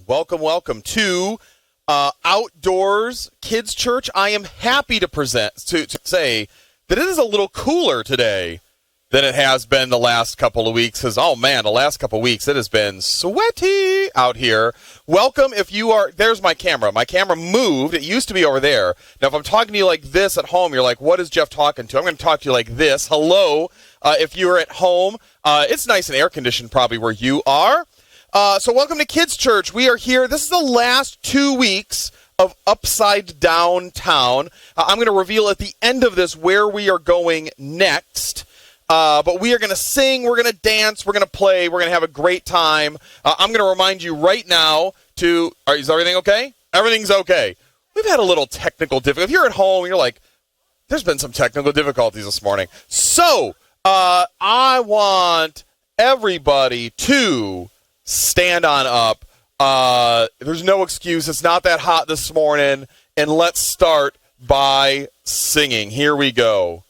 Welcome to Outdoors Kids Church. I am happy to say that it is a little cooler today than it has been the last couple of weeks. Because, oh man, the last couple of weeks it has been sweaty out here. Welcome if you are, there's my camera. My camera moved. It used to be over there. Now, if I'm talking to you like this at home, you're like, what is Jeff talking to? I'm going to talk to you like this. Hello, if you're at home. It's nice and air-conditioned probably where you are. So welcome to Kids Church. We are here. This is the last 2 weeks of Upside Down Town. I'm going to reveal at the end of this where we are going next. But we are going to sing, we're going to dance, we're going to play, we're going to have a great time. I'm going to remind you right now is everything okay? Everything's okay. We've had a little technical difficulty. If you're at home, you're like, there's been some technical difficulties this morning. So, I want everybody to stand on up. There's no excuse. It's not that hot this morning. And let's start by singing. Here we go.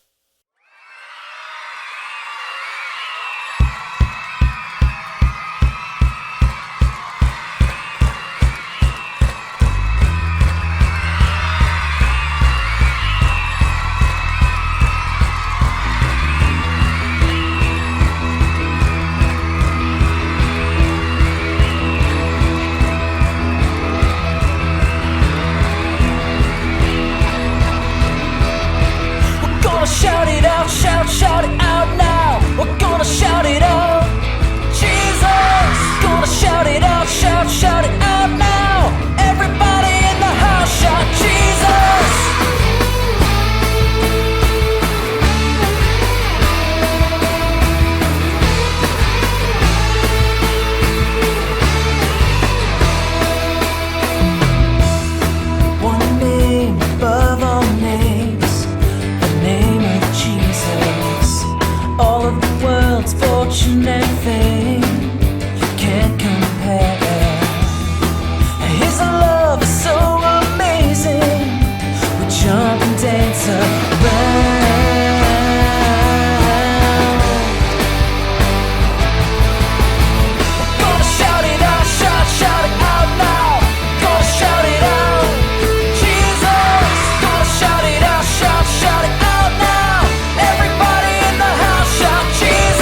Shout it out now. We're gonna shout it out. Jesus, gonna shout it out. Shout it out now. Everybody in the house, shout Jesus. One name above all names, the name of Jesus. All of the world's fortune and fame, you can't compare. His love is so amazing, we jump and dance around. We're gonna shout it out, shout it out now. Gonna shout it out, Jesus. Gonna shout it out, shout it out now. Everybody in the house, shout Jesus.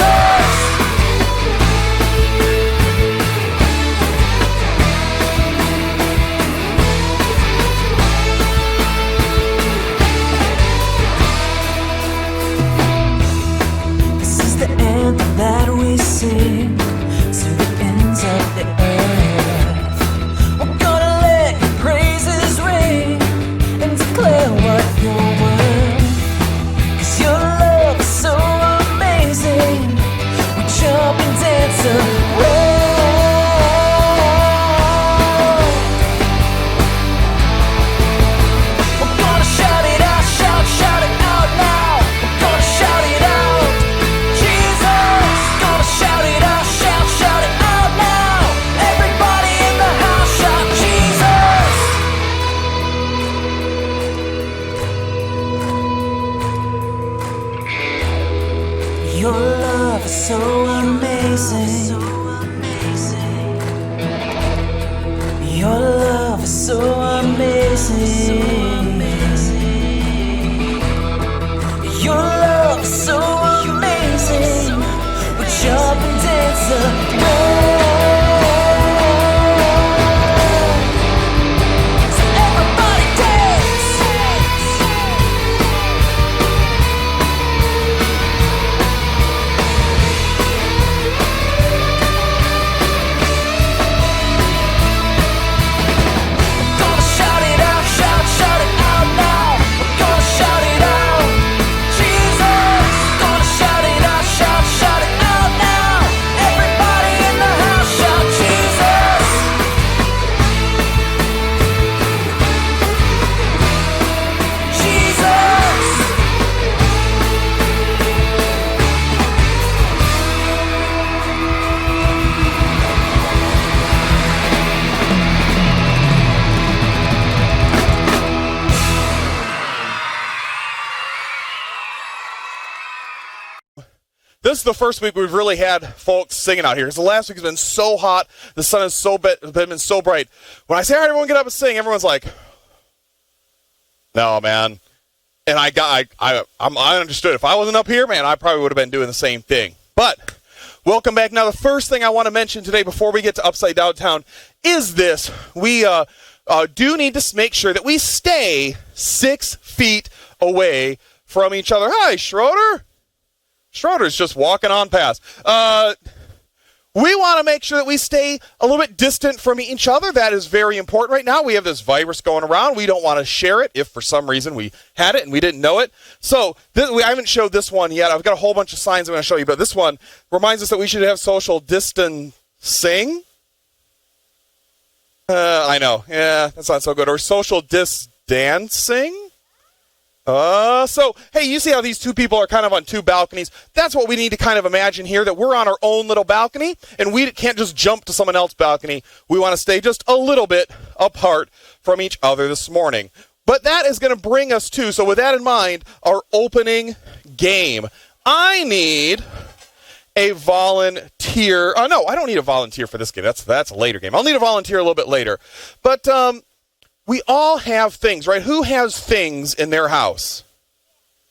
This is the anthem that we sing to the ends of the earth. We're gonna let your praises ring and declare what you're worth. 'Cause your love is so amazing, we jump and dance around. We're gonna shout it out, shout it out now. We're gonna shout it out, Jesus. Gonna shout it out, shout it out now. Everybody in the house, shout Jesus. Your love is so amazing. Your love is so amazing. Your love is so amazing. We jump and dance around. So everybody dance. this is the first week we've really had folks singing out here. Because the last week has been so hot. The sun has been so bright. When I say, all right, everyone get up and sing, everyone's like, no, man. And I understood. If I wasn't up here, man, I probably would have been doing the same thing. But welcome back. Now, the first thing I want to mention today before we get to Upside Downtown is this. We do need to make sure that we stay 6 feet away from each other. Hi, Schroeder. Schroeder's just walking on past. We want to make sure that we stay a little bit distant from each other. That is very important right now. We have this virus going around. We don't want to share it if for some reason we had it and we didn't know it. So I haven't showed this one yet. I've got a whole bunch of signs I'm going to show you, but this one reminds us that we should have social distancing. I know. Yeah, that's not so good. Or social distancing. So, hey, you see how these two people are kind of on two balconies? That's what we need to kind of imagine here, that we're on our own little balcony, and we can't just jump to someone else's balcony. We want to stay just a little bit apart from each other this morning. But that is going to bring us to, so with that in mind, our opening game. I need a volunteer. Oh, no, I don't need a volunteer for this game. That's a later game. I'll need a volunteer a little bit later. But, we all have things, right? Who has things in their house?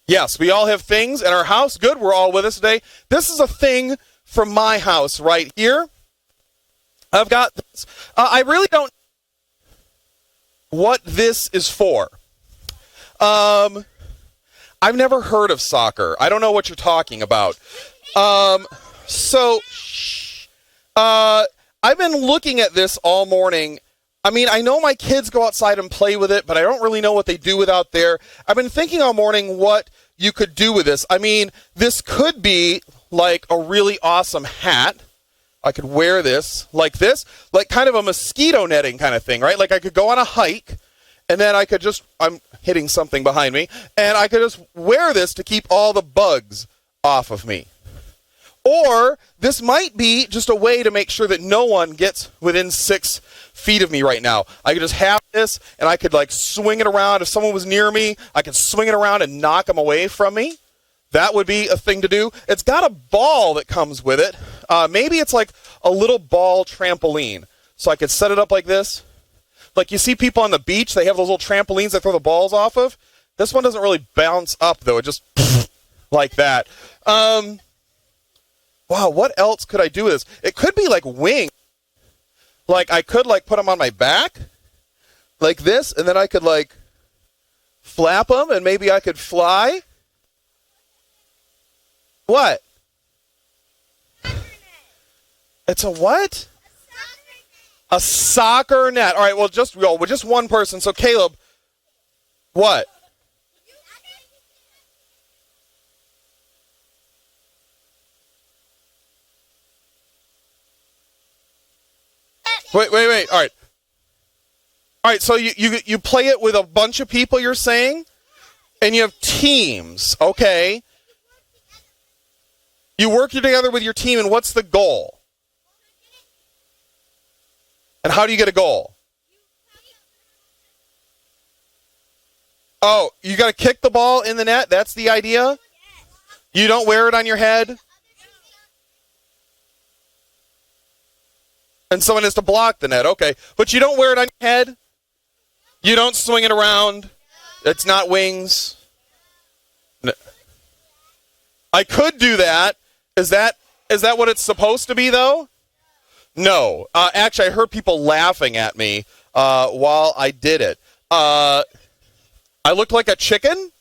Yes, we all have things in our house. Good, we're all with us today. This is a thing from my house right here. I've got this. I really don't know what this is for. I've never heard of soccer. I don't know what you're talking about. I've been looking at this all morning. I mean, I know my kids go outside and play with it, but I don't really know what they do with out there. I've been thinking all morning what you could do with this. I mean, this could be like a really awesome hat. I could wear this, like kind of a mosquito netting kind of thing, right? Like I could go on a hike, and then I could just, I'm hitting something behind me, and I could just wear this to keep all the bugs off of me. Or this might be just a way to make sure that no one gets within 6 feet of me right now. I could just have this, and I could like swing it around. If someone was near me, I could swing it around and knock them away from me. That would be a thing to do. It's got a ball that comes with it. Maybe it's like a little ball trampoline. So I could set it up like this. Like you see people on the beach, they have those little trampolines they throw the balls off of. This one doesn't really bounce up, though. It just like that. Wow, what else could I do with this? It could be like wings. Like I could like put them on my back like this, and then I could like flap them, and maybe I could fly. What? It's a what? A soccer net. All right, well, just one person. So Caleb, what? Wait. All right. So you play it with a bunch of people, you're saying? And you have teams. Okay. You work together with your team, and what's the goal? And how do you get a goal? Oh, you got to kick the ball in the net? That's the idea? You don't wear it on your head? And someone has to block the net. Okay. But you don't wear it on your head? You don't swing it around? It's not wings? No. I could do that. Is that what it's supposed to be, though? No. Actually, I heard people laughing at me while I did it. I looked like a chicken?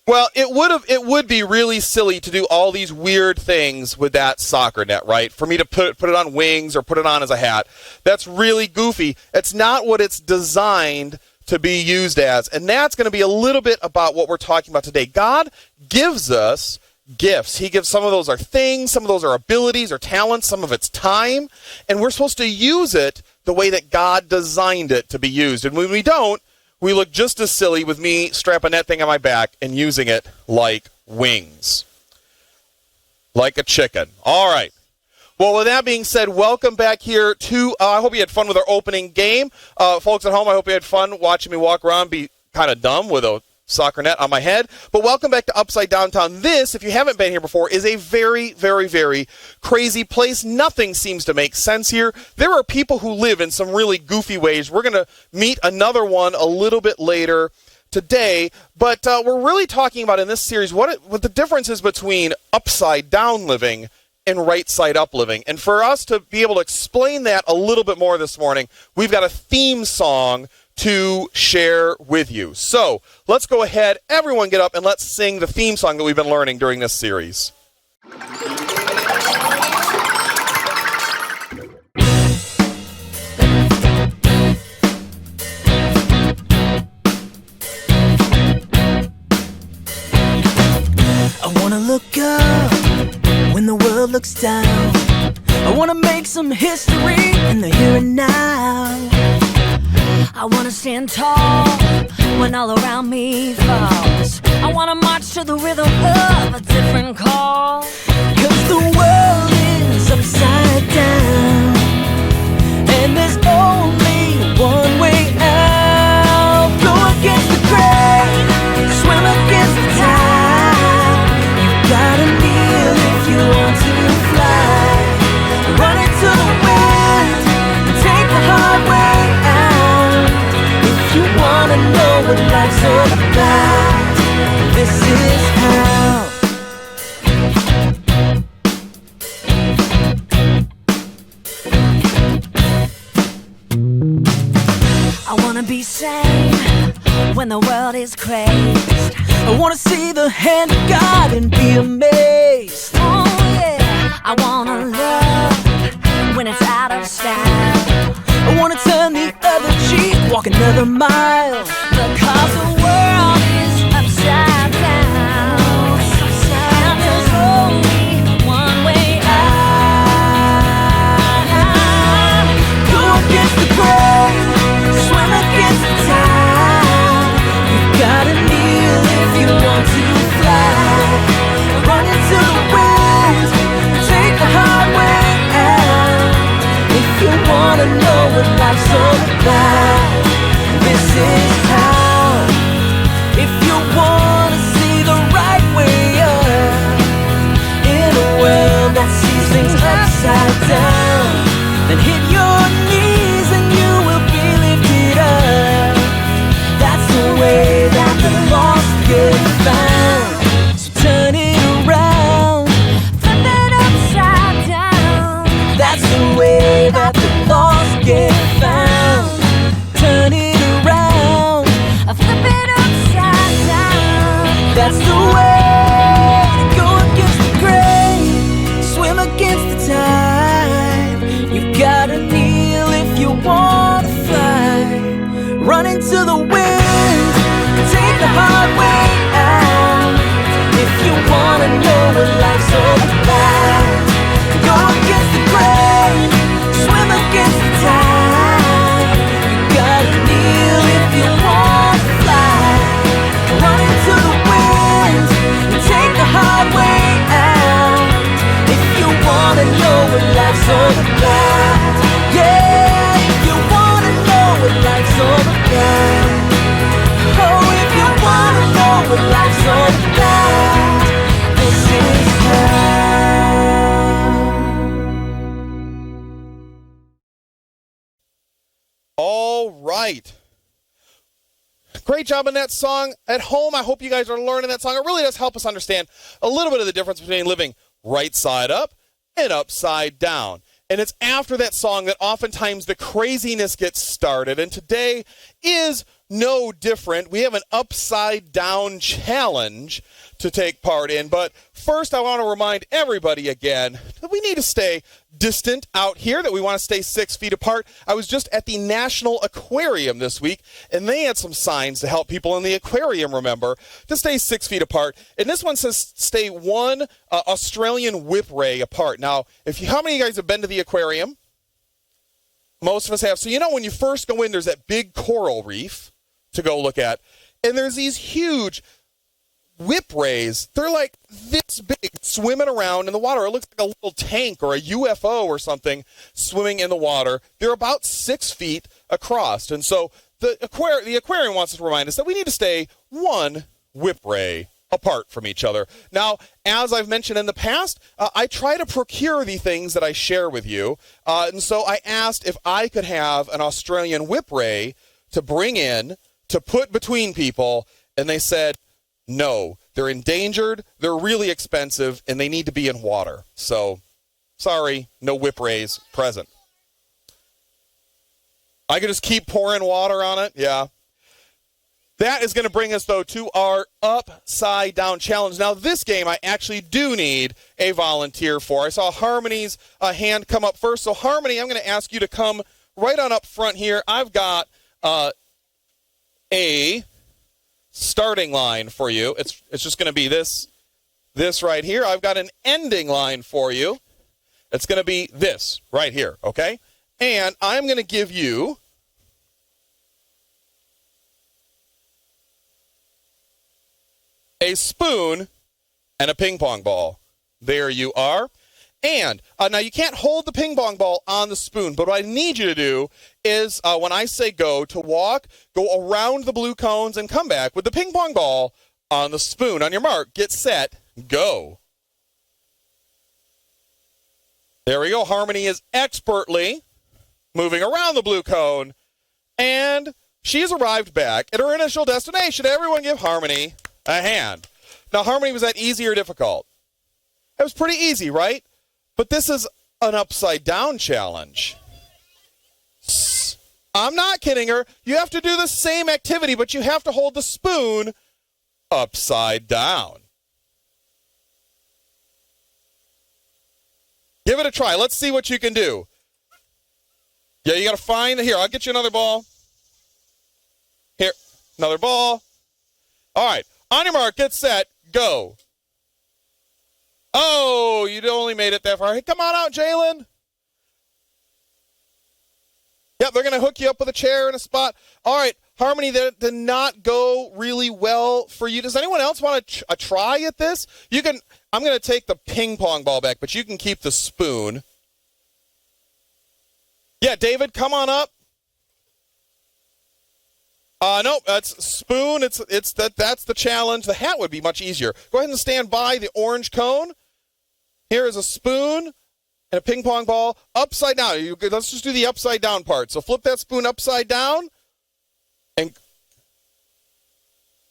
Well, it would be really silly to do all these weird things with that soccer net, right? For me to put it on wings or put it on as a hat. That's really goofy. It's not what it's designed to be used as. And that's going to be a little bit about what we're talking about today. God gives us gifts. He gives some of those are things, some of those are abilities or talents, some of it's time, and we're supposed to use it the way that God designed it to be used. And when we don't, we look just as silly with me strapping that thing on my back and using it like wings. Like a chicken. All right. Well, with that being said, welcome back here to, I hope you had fun with our opening game. Folks at home, I hope you had fun watching me walk around, be kind of dumb with a soccer net on my head. But welcome back to Upside Downtown. This, if you haven't been here before, is a very, very, very crazy place. Nothing seems to make sense here. There are people who live in some really goofy ways. We're going to meet another one a little bit later today, but we're really talking about in this series what the difference is between upside down living and right side up living. And for us to be able to explain that a little bit more this morning, we've got a theme song to share with you. So let's go ahead, everyone get up and let's sing the theme song that we've been learning during this series. I wanna look up when the world looks down. I wanna make some history in the here and now. I wanna stand tall when all around me falls. I wanna march to the rhythm of a different call. 'Cause the world is upside down, and there's only one way out. Go against the grain, swim against the tide. You gotta kneel if you want to fly. Run into the wind and take the hard way out. If you wanna know what life's all about, this is how. I wanna be sane when the world is crazed. I wanna see the hand of God and be amazed. Oh yeah. I wanna love when it's out of style. I wanna turn the other cheek, walk another mile. Because the world is upside down, and there's only one way out. Go against the grain, swim against the tide. You gotta kneel if you want to fly. Run into the wind, take the hard way out. If you wanna know what life's all about, this is how. If you wanna see the right way up in a world that sees things upside down, then hit your knees and you will be lifted up. That's the way that the lost get found. So turn it around, flip it upside down. That's the way that the lost get found. Turn it around, flip it upside down. That's the way to go against the grain, swim against the tide. You gotta kneel if you wanna fly. Run into the wind, take the hard way out. If you wanna know what life's all about, go against the grain, swim against the tide. You gotta kneel if you wanna fly. Run into the wind, take the hard way out. If you wanna know what life's all about, yeah. If you wanna know what life's all about, oh, if you wanna know what life's all about, this is how. All right. Great job on that song. At home, I hope you guys are learning that song. It really does help us understand a little bit of the difference between living right side up and upside down. And it's after that song that oftentimes the craziness gets started. And today is no different. We have an upside down challenge to take part in. But first, I want to remind everybody again that we need to stay distant out here, that we want to stay 6 feet apart. I was just at the National Aquarium this week, and they had some signs to help people in the aquarium remember to stay 6 feet apart. And this one says stay one Australian whipray apart. Now, how many of you guys have been to the aquarium? Most of us have. So you know when you first go in, there's that big coral reef to go look at. And there's these huge whiprays. They're like this big, swimming around in the water. It looks like a little tank or a UFO or something swimming in the water. They're about 6 feet across. And so the aquarium wants to remind us that we need to stay one whip ray apart from each other. Now, as I've mentioned in the past, I try to procure the things that I share with you. And so I asked if I could have an Australian whip ray to bring in to put between people. And they said, no, they're endangered, they're really expensive, and they need to be in water. So, sorry, no whip rays present. I could just keep pouring water on it. Yeah. That is going to bring us, though, to our upside down challenge. Now, this game I actually do need a volunteer for. I saw Harmony's hand come up first. So, Harmony, I'm going to ask you to come right on up front here. I've got a starting line for you. It's just going to be this right here. I've got an ending line for you. It's going to be this right here, okay? And I'm going to give you a spoon and a ping pong ball. There you are. And now you can't hold the ping pong ball on the spoon, but what I need you to do is when I say go, to walk, go around the blue cones and come back with the ping pong ball on the spoon. On your mark, get set, go. There we go. Harmony is expertly moving around the blue cone, and she's arrived back at her initial destination. Everyone give Harmony a hand. Now, Harmony, was that easy or difficult? It was pretty easy, right? But this is an upside down challenge. I'm not kidding her. You have to do the same activity, but you have to hold the spoon upside down. Give it a try. Let's see what you can do. Yeah, you got to find, here, I'll get you another ball. Here, another ball. All right, on your mark, get set, go. Oh, you only made it that far. Hey, come on out, Jalen. Yep, they're going to hook you up with a chair and a spot. All right, Harmony, that did not go really well for you. Does anyone else want a try at this? You can. I'm going to take the ping pong ball back, but you can keep the spoon. Yeah, David, come on up. Nope, that's spoon. That's the challenge. The hat would be much easier. Go ahead and stand by the orange cone. Here is a spoon and a ping pong ball upside down. Let's just do the upside down part. So flip that spoon upside down, and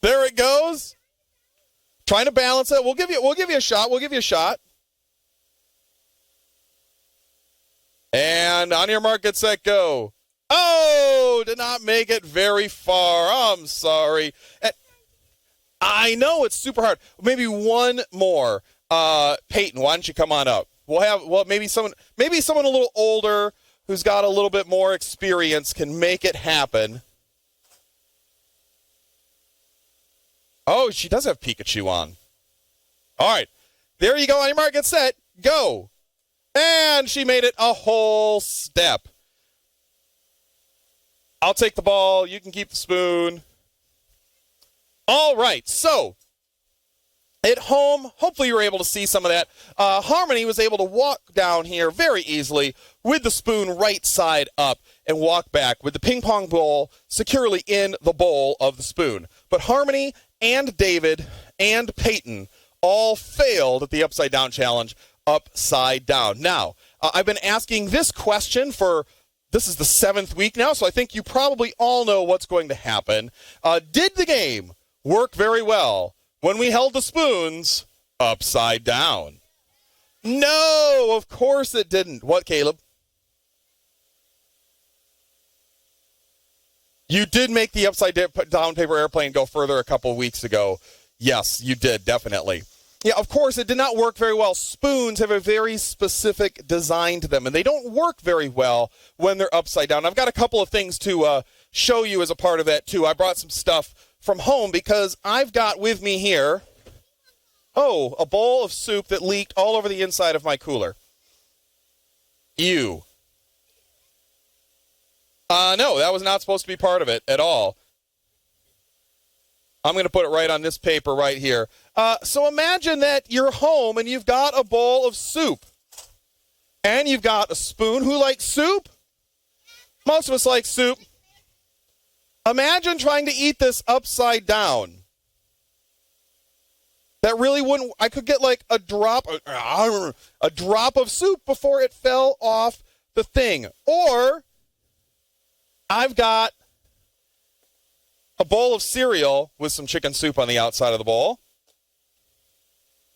there it goes. Trying to balance it. We'll give you a shot. We'll give you a shot. And on your mark, get set, go. Oh, did not make it very far. I'm sorry. I know it's super hard. Maybe one more. Peyton, why don't you come on up? Maybe someone a little older who's got a little bit more experience can make it happen. Oh, she does have Pikachu on. All right. There you go. On your mark, get set, go. And she made it a whole step. I'll take the ball. You can keep the spoon. All right. So, at home, hopefully you were able to see some of that. Harmony was able to walk down here very easily with the spoon right side up and walk back with the ping pong ball securely in the bowl of the spoon. But Harmony and David and Peyton all failed at the upside down challenge upside down. Now, I've been asking this question this is the 7th week now, so I think you probably all know what's going to happen. Did the game work very well when we held the spoons upside down? No, of course it didn't. What, Caleb? You did make the upside down paper airplane go further a couple weeks ago. Yes, you did, definitely. Yeah, of course, it did not work very well. Spoons have a very specific design to them, and they don't work very well when they're upside down. I've got a couple of things to show you as a part of that, too. I brought some stuff from home because I've got with me here, a bowl of soup that leaked all over the inside of my cooler. Ew. No, that was not supposed to be part of it at all. I'm going to put it right on this paper right here. So imagine that you're home and you've got a bowl of soup. And you've got a spoon. Who likes soup? Most of us like soup. Imagine trying to eat this upside down. That really wouldn't, I could get like a drop of soup before it fell off the thing. Or I've got a bowl of cereal with some chicken soup on the outside of the bowl.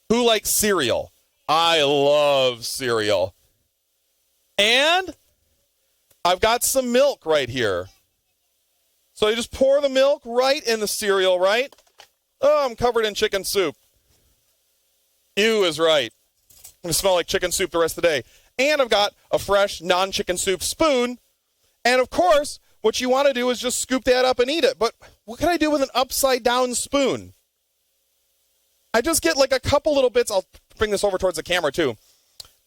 Who likes cereal? I love cereal. And I've got some milk right here. So you just pour the milk right in the cereal, right? Oh, I'm covered in chicken soup. Ew is right. I'm going to smell like chicken soup the rest of the day. And I've got a fresh non-chicken soup spoon. And of course, what you want to do is just scoop that up and eat it. But what can I do with an upside down spoon? I just get like a couple little bits. I'll bring this over towards the camera too.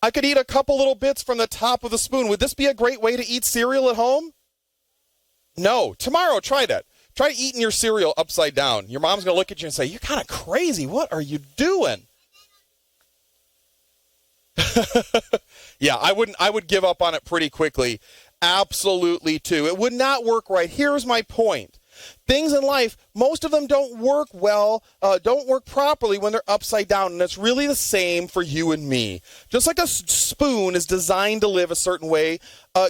I could eat a couple little bits from the top of the spoon. Would this be a great way to eat cereal at home? No. Tomorrow, try that. Try eating your cereal upside down. Your mom's going to look at you and say, "You're kind of crazy. What are you doing?" Yeah, I would give up on it pretty quickly. Absolutely too. It would not work right. Here's my point. Things in life, most of them don't work well, don't work properly when they're upside down, and it's really the same for you and me. Just like a spoon is designed to live a certain way,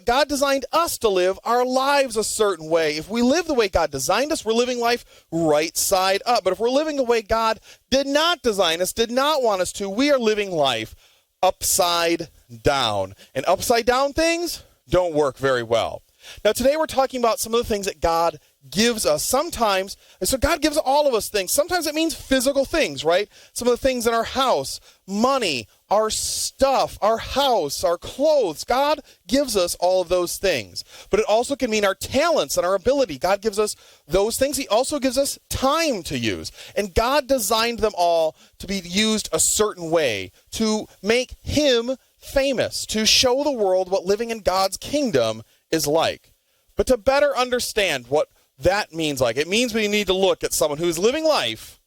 God designed us to live our lives a certain way. If we live the way God designed us, we're living life right side up. But if we're living the way God did not design us, did not want us to, we are living life upside down. And upside down things don't work very well. Now, today we're talking about some of the things that God gives us. Sometimes, so God gives all of us things. Sometimes it means physical things, right? Some of the things in our house, money, our stuff, our house, our clothes. God gives us all of those things. But it also can mean our talents and our ability. God gives us those things. He also gives us time to use. And God designed them all to be used a certain way, to make Him famous, to show the world what living in God's kingdom is like. But to better understand what that means, it means we need to look at someone who's living life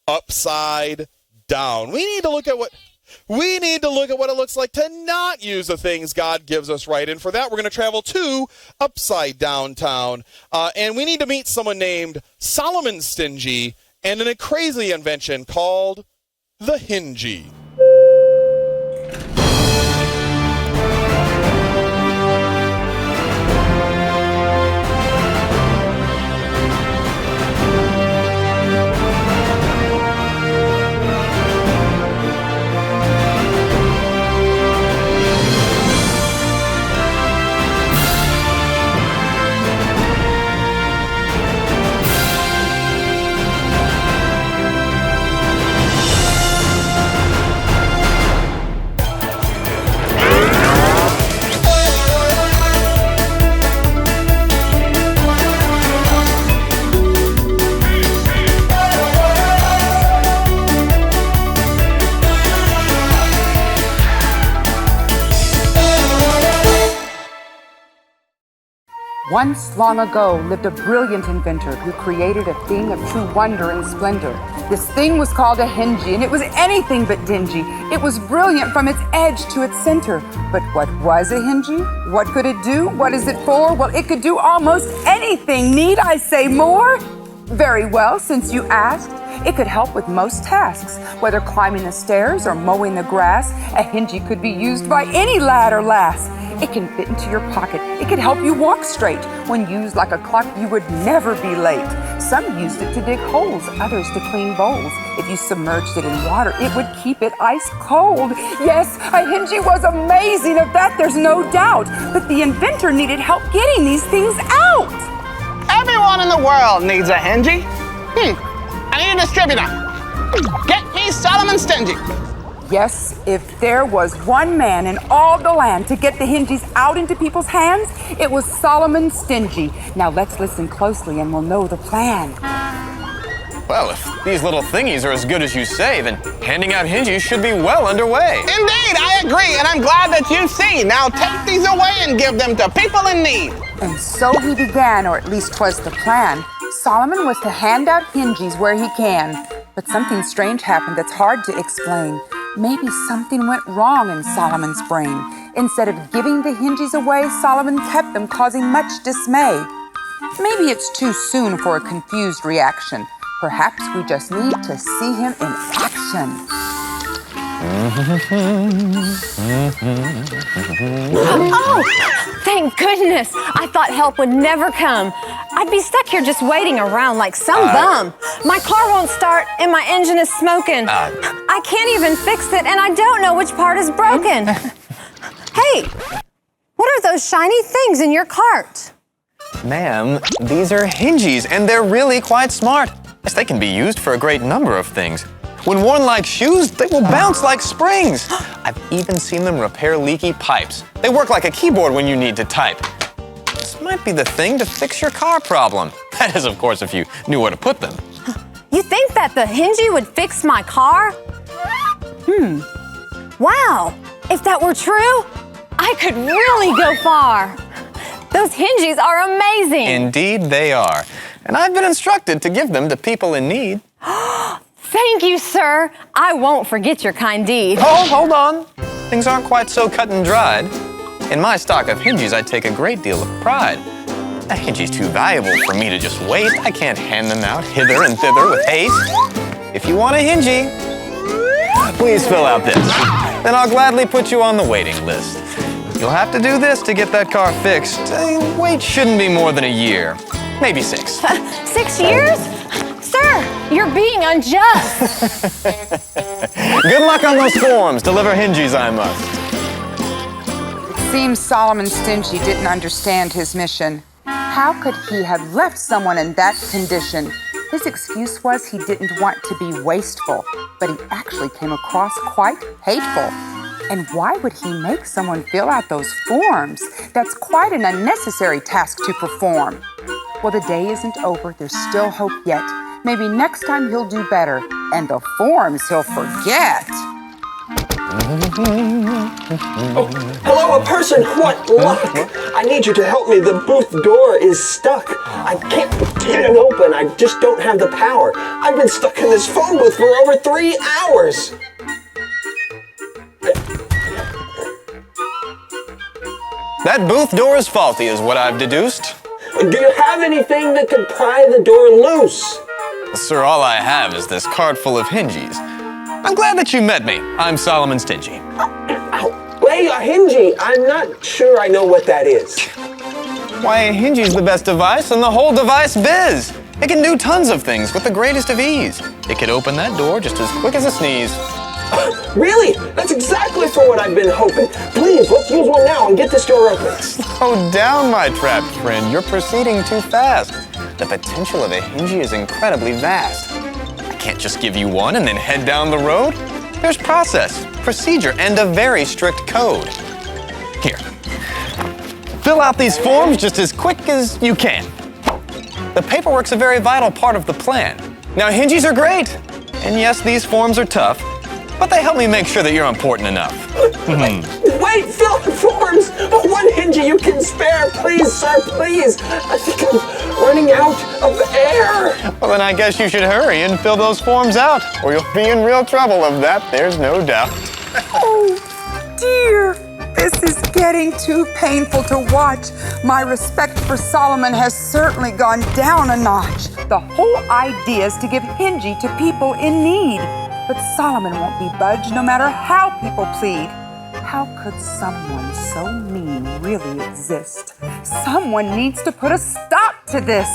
upside down. We need to look at what it looks like to not use the things God gives us right. And for that, we're going to travel to upside down town. And we need to meet someone named Solomon Stingy and a crazy invention called the Hingy. Once long ago lived a brilliant inventor who created a thing of true wonder and splendor. This thing was called a Hingy, and it was anything but dingy. It was brilliant from its edge to its center. But what was a Hingy? What could it do? What is it for? Well, it could do almost anything. Need I say more? Very well, since you asked. It could help with most tasks, whether climbing the stairs or mowing the grass. A Hingy could be used by any lad or lass. It can fit into your pocket. It could help you walk straight. When used like a clock, you would never be late. Some used it to dig holes, others to clean bowls. If you submerged it in water, it would keep it ice cold. Yes, a Hingy was amazing, of that there's no doubt. But the inventor needed help getting these things out. Everyone in the world needs a Hingy. I need a distributor. Get me Solomon Stingy. Yes, if there was one man in all the land to get the Hingies out into people's hands, it was Solomon Stingy. Now let's listen closely and we'll know the plan. Well, if these little thingies are as good as you say, then handing out Hingies should be well underway. Indeed, I agree, and I'm glad that you see. Now take these away and give them to people in need. And so he began, or at least 'twas the plan. Solomon was to hand out Hingies where he can. But something strange happened that's hard to explain. Maybe something went wrong in Solomon's brain. Instead of giving the Hingies away, Solomon kept them, causing much dismay. Maybe it's too soon for a confused reaction. Perhaps we just need to see him in action. Oh, thank goodness. I thought help would never come. I'd be stuck here just waiting around like some bum. My car won't start and my engine is smoking. I can't even fix it and I don't know which part is broken. Hey, what are those shiny things in your cart? Ma'am, these are hingies, and they're really quite smart. Yes, they can be used for a great number of things. When worn like shoes, they will bounce like springs. I've even seen them repair leaky pipes. They work like a keyboard when you need to type. This might be the thing to fix your car problem. That is, of course, if you knew where to put them. You think that the hingy would fix my car? Wow, if that were true, I could really go far. Those hingies are amazing. Indeed, they are. And I've been instructed to give them to people in need. Thank you, sir. I won't forget your kind deed. Oh, hold on. Things aren't quite so cut and dried. In my stock of hingies, I take a great deal of pride. A hingie's too valuable for me to just waste. I can't hand them out hither and thither with haste. If you want a hingie, please fill out this. Then I'll gladly put you on the waiting list. You'll have to do this to get that car fixed. Wait shouldn't be more than a year. Maybe 6. 6 years? Sir, you're being unjust. Good luck on those forms. Deliver hingies I must. It seems Solomon Stingy didn't understand his mission. How could he have left someone in that condition? His excuse was he didn't want to be wasteful, but he actually came across quite hateful. And why would he make someone fill out those forms? That's quite an unnecessary task to perform. Well, the day isn't over. There's still hope yet. Maybe next time he'll do better, and the forms he'll forget. Oh, hello, a person. What luck? I need you to help me. The booth door is stuck. I can't get it open. I just don't have the power. I've been stuck in this phone booth for over 3 hours. That booth door is faulty, is what I've deduced. Do you have anything that could pry the door loose? Sir, all I have is this cart full of hingies. I'm glad that you met me. I'm Solomon Stingy. Ow. Wait, a hingy. I'm not sure I know what that is. Why, a hingie's the best device in the whole device biz. It can do tons of things with the greatest of ease. It can open that door just as quick as a sneeze. Really? That's exactly for what I've been hoping. Please, let's use one now and get this door open. Slow down, my trapped friend. You're proceeding too fast. The potential of a hingy is incredibly vast. I can't just give you one and then head down the road. There's process, procedure, and a very strict code. Here. Fill out these forms just as quick as you can. The paperwork's a very vital part of the plan. Now, hingies are great. And yes, these forms are tough, but they help me make sure that you're important enough. Wait, fill out the forms! One hingy you can spare, please, sir, please! I think I'm running out of air! Well, then I guess you should hurry and fill those forms out, or you'll be in real trouble of that, there's no doubt. Oh, dear. This is getting too painful to watch. My respect for Solomon has certainly gone down a notch. The whole idea is to give hingy to people in need. But Solomon won't be budged no matter how people plead. How could someone so mean really exist? Someone needs to put a stop to this.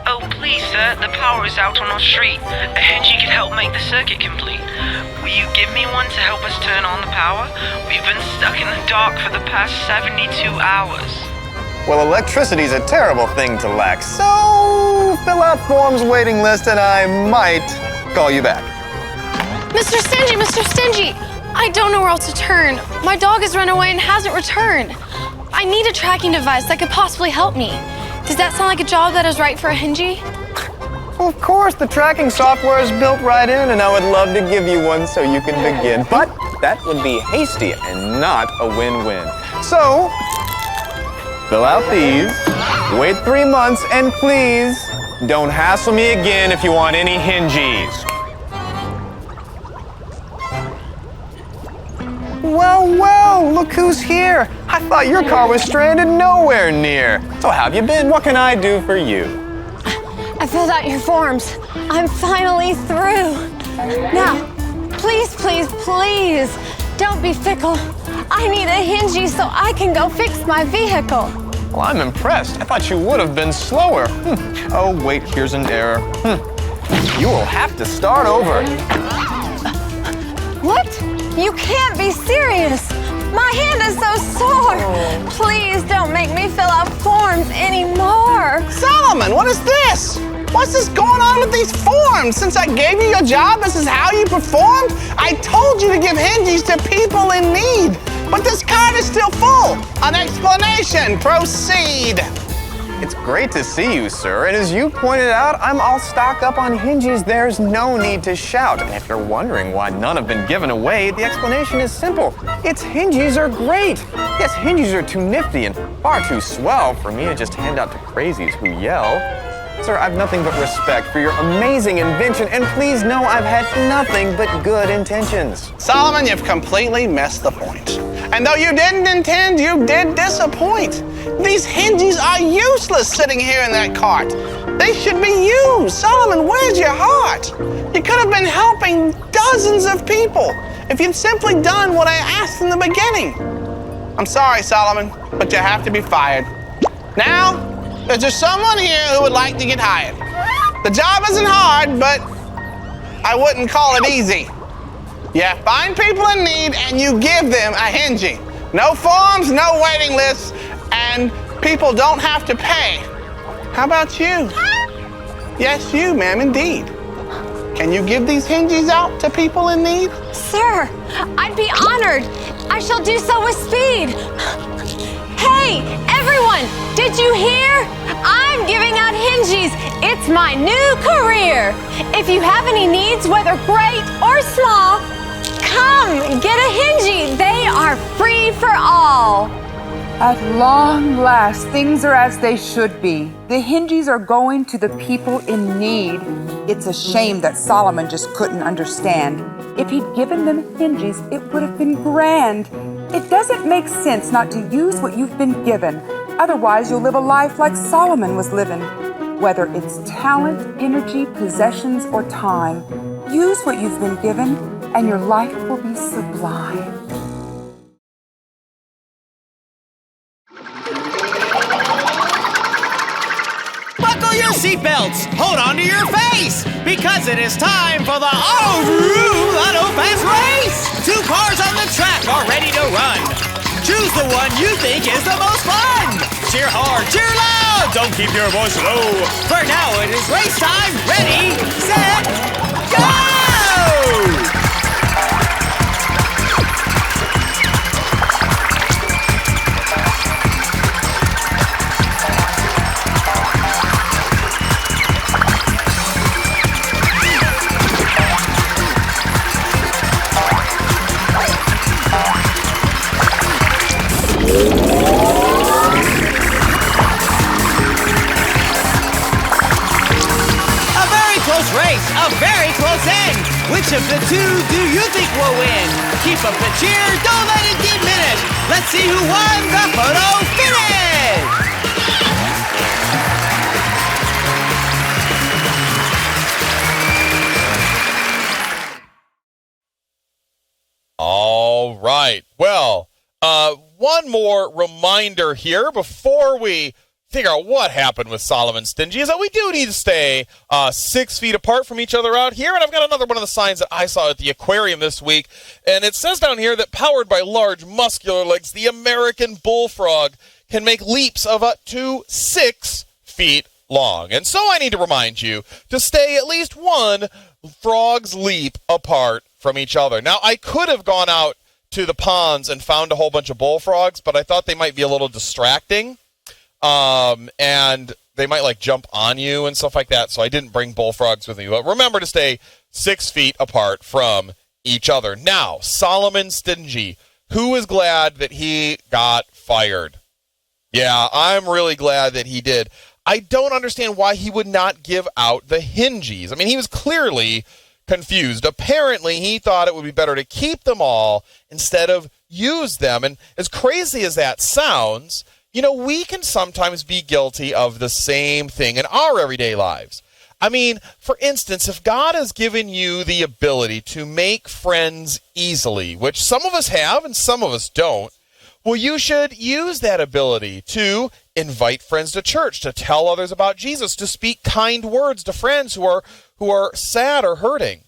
Oh, please, sir, the power is out on our street. A hingy can help make the circuit complete. Will you give me one to help us turn on the power? We've been stuck in the dark for the past 72 hours. Well, electricity's a terrible thing to lack, so fill out forms waiting list and I might call you back. Mr. Stingy, I don't know where else to turn. My dog has run away and hasn't returned. I need a tracking device that could possibly help me. Does that sound like a job that is right for a hingy? Well, of course, the tracking software is built right in, and I would love to give you one so you can begin. But that would be hasty and not a win-win. So, fill out these, wait 3 months, and please, don't hassle me again if you want any hingies. Well, look who's here. I thought your car was stranded nowhere near. So how have you been? What can I do for you? I filled out your forms. I'm finally through. Now, please, don't be fickle. I need a hingy so I can go fix my vehicle. Well, I'm impressed. I thought you would have been slower. Oh, wait, here's an error. You will have to start over. What? You can't be serious. My hand is so sore. Please don't make me fill out forms anymore. Solomon, what is this? What's this going on with these forms? Since I gave you your job, this is how you performed? I told you to give hingies to people in need, but this card is still full. An explanation. Proceed. It's great to see you, sir. And as you pointed out, I'm all stocked up on hingies. There's no need to shout. And if you're wondering why none have been given away, the explanation is simple. Its hingies are great. Yes, hingies are too nifty and far too swell for me to just hand out to crazies who yell. Sir, I've nothing but respect for your amazing invention, and please know I've had nothing but good intentions. Solomon, you've completely missed the point. And though you didn't intend, you did disappoint. These hingies are useless sitting here in that cart. They should be used. Solomon, where's your heart? You could have been helping dozens of people if you'd simply done what I asked in the beginning. I'm sorry, Solomon, but you have to be fired. Now, is there someone here who would like to get hired? The job isn't hard, but I wouldn't call it easy. You find people in need and you give them a hingy. No forms, no waiting lists, and people don't have to pay. How about you? Yes, you, ma'am, indeed. Can you give these hingies out to people in need? Sir, I'd be honored. I shall do so with speed. Hey, everyone, did you hear? I'm giving out hingies. It's my new career. If you have any needs, whether great or small, come get a hingy. They are free for all. At long last, things are as they should be. The hingies are going to the people in need. It's a shame that Solomon just couldn't understand. If he'd given them hingies, it would have been grand. It doesn't make sense not to use what you've been given. Otherwise, you'll live a life like Solomon was living. Whether it's talent, energy, possessions, or time, use what you've been given, and your life will be sublime. Buckle your seatbelts, hold on to your face, because it is time for the Auto Fast Race! 2 cars on the track are ready to run. Choose the one you think is the most fun. Cheer hard, cheer loud, don't keep your voice low. For now it is race time, ready, set, go! Race, a very close end. Which of the two do you think will win? Keep up the cheer, don't let it diminish. Let's see who won the photo finish. All right. Well, one more reminder here before we figure out what happened with Solomon Stingy is that we do need to stay 6 feet apart from each other out here. And I've got another one of the signs that I saw at the aquarium this week. And it says down here that powered by large muscular legs, the American bullfrog can make leaps of up to 6 feet long. And so I need to remind you to stay at least one frog's leap apart from each other. Now, I could have gone out to the ponds and found a whole bunch of bullfrogs, but I thought they might be a little distracting. And they might like jump on you and stuff like that. So I didn't bring bullfrogs with me, but remember to stay 6 feet apart from each other. Now, Solomon Stingy, who is glad that he got fired? Yeah, I'm really glad that he did. I don't understand why he would not give out the hingies. I mean, he was clearly confused. Apparently, he thought it would be better to keep them all instead of use them. And as crazy as that sounds, we can sometimes be guilty of the same thing in our everyday lives. I mean, for instance, if God has given you the ability to make friends easily, which some of us have and some of us don't, well, you should use that ability to invite friends to church, to tell others about Jesus, to speak kind words to friends who are sad or hurting.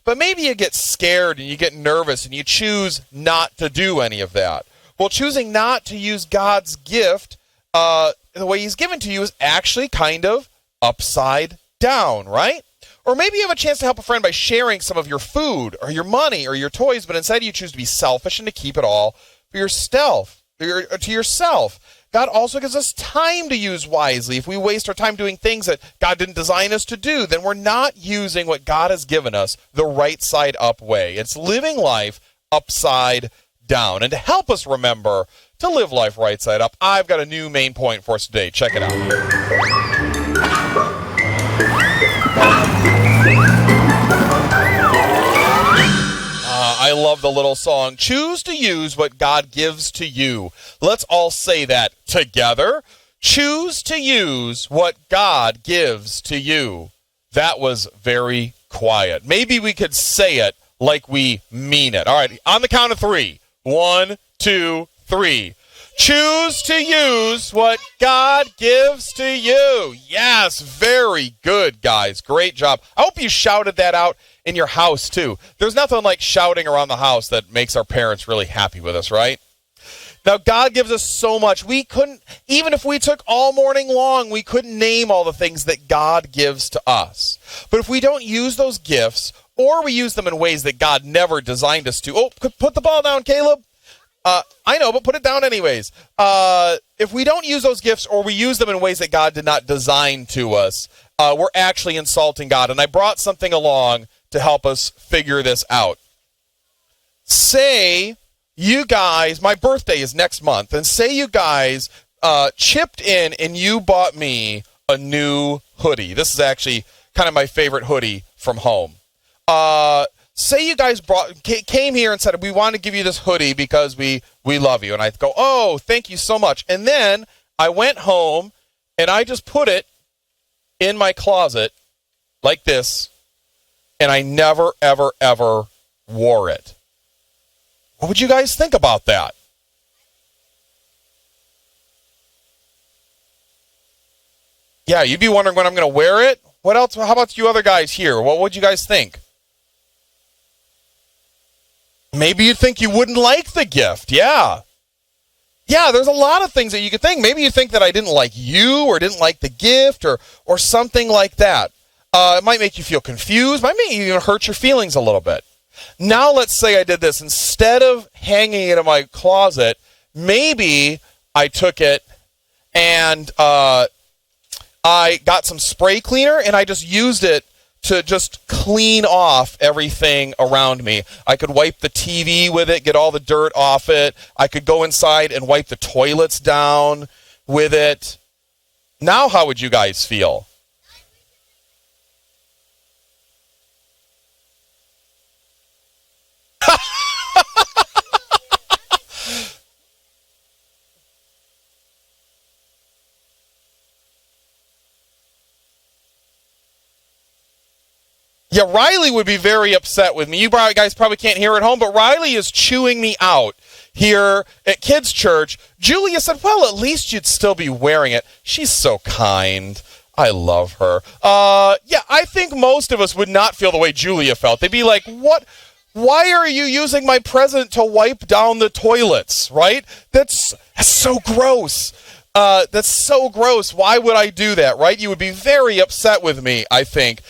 But maybe you get scared and you get nervous and you choose not to do any of that. Well, choosing not to use God's gift the way he's given to you is actually kind of upside down, right? Or maybe you have a chance to help a friend by sharing some of your food or your money or your toys, but instead you choose to be selfish and to keep it all for yourself, to yourself. God also gives us time to use wisely. If we waste our time doing things that God didn't design us to do, then we're not using what God has given us the right side up way. It's living life upside down. And to help us remember to live life right side up, I've got a new main point for us today. Check it out. I love the little song, choose to use what God gives to you. Let's all say that together. Choose to use what God gives to you. That was very quiet. Maybe we could say it like we mean it. All right, on the count of 3. 1, 2, 3. Choose to use what God gives to you. Yes, very good, guys. Great job. I hope you shouted that out in your house, too. There's nothing like shouting around the house that makes our parents really happy with us, right? Now, God gives us so much. We couldn't, even if we took all morning long, we couldn't name all the things that God gives to us. But if we don't use those gifts, or we use them in ways that God never designed us to. Oh, put the ball down, Caleb. I know, but put it down anyways. If we don't use those gifts or we use them in ways that God did not design to us, we're actually insulting God. And I brought something along to help us figure this out. Say you guys, my birthday is next month, and say you guys chipped in and you bought me a new hoodie. This is actually kind of my favorite hoodie from home. Say you guys came here and said, we want to give you this hoodie because we love you. And I go, oh, thank you so much. And then I went home and I just put it in my closet like this, and I never, ever, ever wore it. What would you guys think about that? Yeah, you'd be wondering when I'm going to wear it. What else? How about you other guys here? What would you guys think? Maybe you'd think you wouldn't like the gift. Yeah, there's a lot of things that you could think. Maybe you think that I didn't like you or didn't like the gift or something like that. It might make you feel confused. Might make you even hurt your feelings a little bit. Now let's say I did this. Instead of hanging it in my closet, maybe I took it and I got some spray cleaner and I just used it to just clean off everything around me. I could wipe the TV with it, get all the dirt off it. I could go inside and wipe the toilets down with it. Now how would you guys feel? Yeah, Riley would be very upset with me. You guys probably can't hear at home, but Riley is chewing me out here at Kids Church. Julia said, well, at least you'd still be wearing it. She's so kind. I love her. Yeah, I think most of us would not feel the way Julia felt. They'd be like, what? Why are you using my present to wipe down the toilets, right? That's so gross. That's so gross. Why would I do that, right? You would be very upset with me, I think,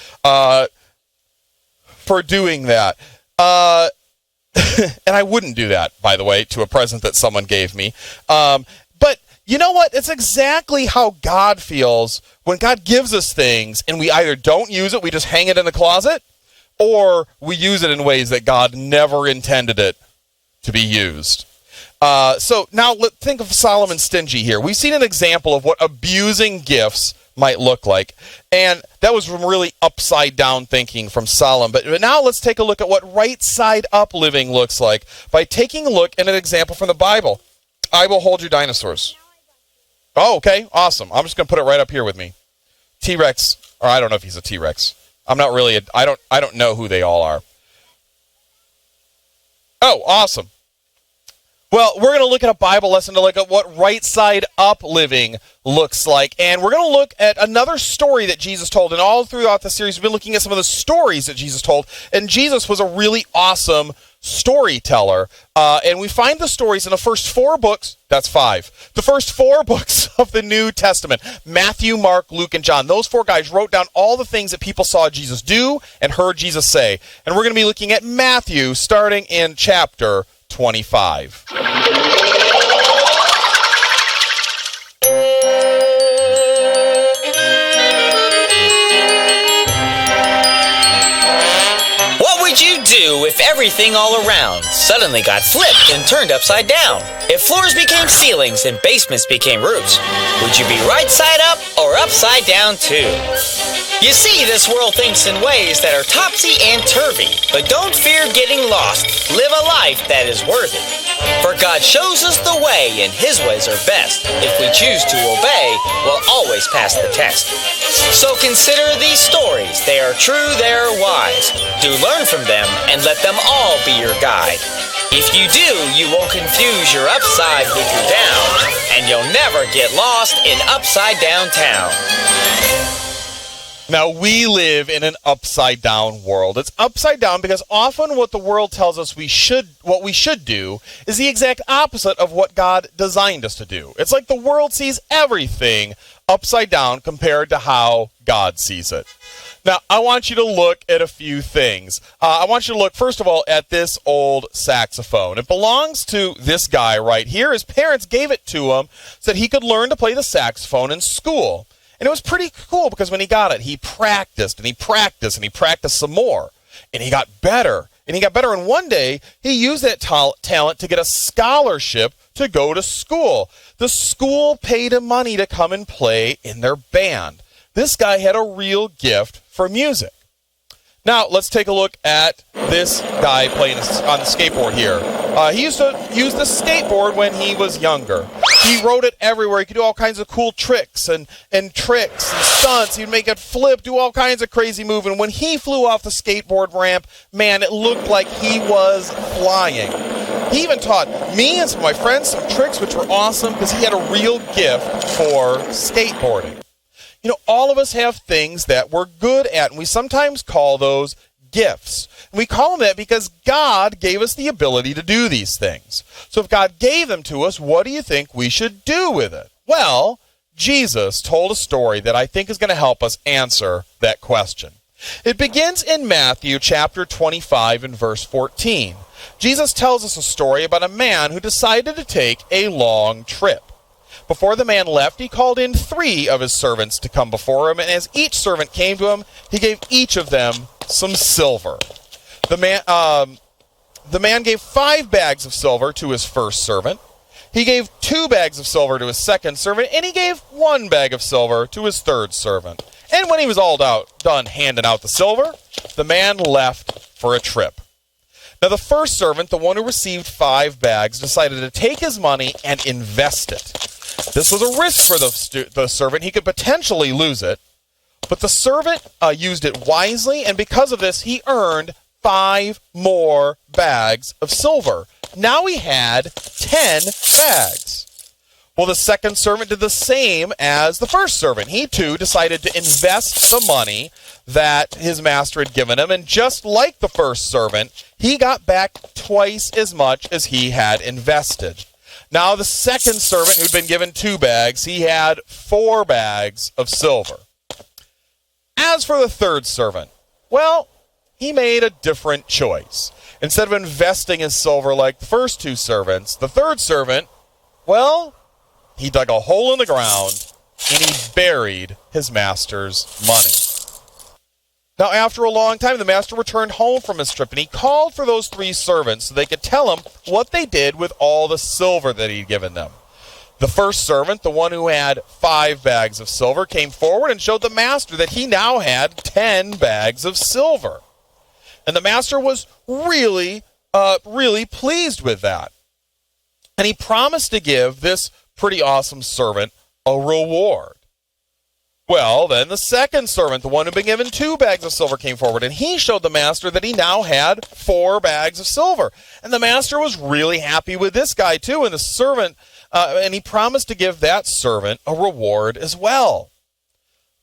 for doing that. And I wouldn't do that, by the way, to a present that someone gave me. But you know what? It's exactly how God feels when God gives us things and we either don't use it, we just hang it in the closet, or we use it in ways that God never intended it to be used. So now think of Solomon Stingy here. We've seen an example of what abusing gifts might look like. And that was from really upside down thinking from Solomon. But now let's take a look at what right side up living looks like by taking a look at an example from the Bible. I will hold your dinosaurs. Oh, okay, awesome. I'm just going to put it right up here with me. T-Rex, or I don't know if he's a T-Rex. I'm not really, I don't know who they all are. Oh, awesome. Well, we're going to look at a Bible lesson to look at what right side up living looks like. And we're going to look at another story that Jesus told. And all throughout the series, we've been looking at some of the stories that Jesus told. And Jesus was a really awesome storyteller. And we find the stories in the first 4 books. That's 5. The first 4 books of the New Testament. Matthew, Mark, Luke, and John. Those 4 guys wrote down all the things that people saw Jesus do and heard Jesus say. And we're going to be looking at Matthew starting in chapter 25. What would you do if everything all around suddenly got flipped and turned upside down? If floors became ceilings and basements became roofs, would you be right side up or upside down too? You see, this world thinks in ways that are topsy and turvy, but don't fear getting lost. Live a life that is worthy. For God shows us the way, and His ways are best. If we choose to obey, we'll always pass the test. So consider these stories. They are true, they are wise. Do learn from them, and let them all be your guide. If you do, you won't confuse your upside with your down, and you'll never get lost in upside down town. Now, we live in an upside-down world. It's upside down because often what the world tells us what we should do is the exact opposite of what God designed us to do. It's like the world sees everything upside down compared to how God sees it. Now, I want you to look at a few things. I want you to look, first of all, at this old saxophone. It belongs to this guy right here. His parents gave it to him so that he could learn to play the saxophone in school. And it was pretty cool because when he got it, he practiced and he practiced and he practiced some more. And he got better. And he got better. And one day, he used that talent to get a scholarship to go to school. The school paid him money to come and play in their band. This guy had a real gift for music. Now, let's take a look at this guy playing on the skateboard here. He used to use the skateboard when he was younger. He rode it everywhere. He could do all kinds of cool tricks and stunts. He'd make it flip, do all kinds of crazy moves. And when he flew off the skateboard ramp, man, it looked like he was flying. He even taught me and some of my friends some tricks, which were awesome because he had a real gift for skateboarding. You know, all of us have things that we're good at, and we sometimes call those gifts. And we call them that because God gave us the ability to do these things. So if God gave them to us, what do you think we should do with it? Well, Jesus told a story that I think is going to help us answer that question. It begins in Matthew chapter 25 and verse 14. Jesus tells us a story about a man who decided to take a long trip. Before the man left, he called in 3 of his servants to come before him, and as each servant came to him, he gave each of them some silver. The man gave 5 bags of silver to his first servant. He gave 2 bags of silver to his second servant, and he gave 1 bag of silver to his third servant. And when he was all done handing out the silver, the man left for a trip. Now the first servant, the one who received 5 bags, decided to take his money and invest it. This was a risk for the servant. He could potentially lose it. But the servant used it wisely, and because of this, he earned 5 more bags of silver. Now he had 10 bags. Well, the second servant did the same as the first servant. He, too, decided to invest the money that his master had given him, and just like the first servant, he got back twice as much as he had invested. Now the second servant, who'd been given 2 bags, he had 4 bags of silver. As for the third servant, well, he made a different choice. Instead of investing his silver like the first 2 servants, the third servant, well, he dug a hole in the ground and he buried his master's money. Now, after a long time, the master returned home from his trip, and he called for those 3 servants so they could tell him what they did with all the silver that he'd given them. The first servant, the one who had 5 bags of silver, came forward and showed the master that he now had 10 bags of silver. And the master was really pleased with that. And he promised to give this pretty awesome servant a reward. Well, then the second servant, the one who had been given 2 bags of silver, came forward, and he showed the master that he now had 4 bags of silver. And the master was really happy with this guy too, and the servant, and he promised to give that servant a reward as well.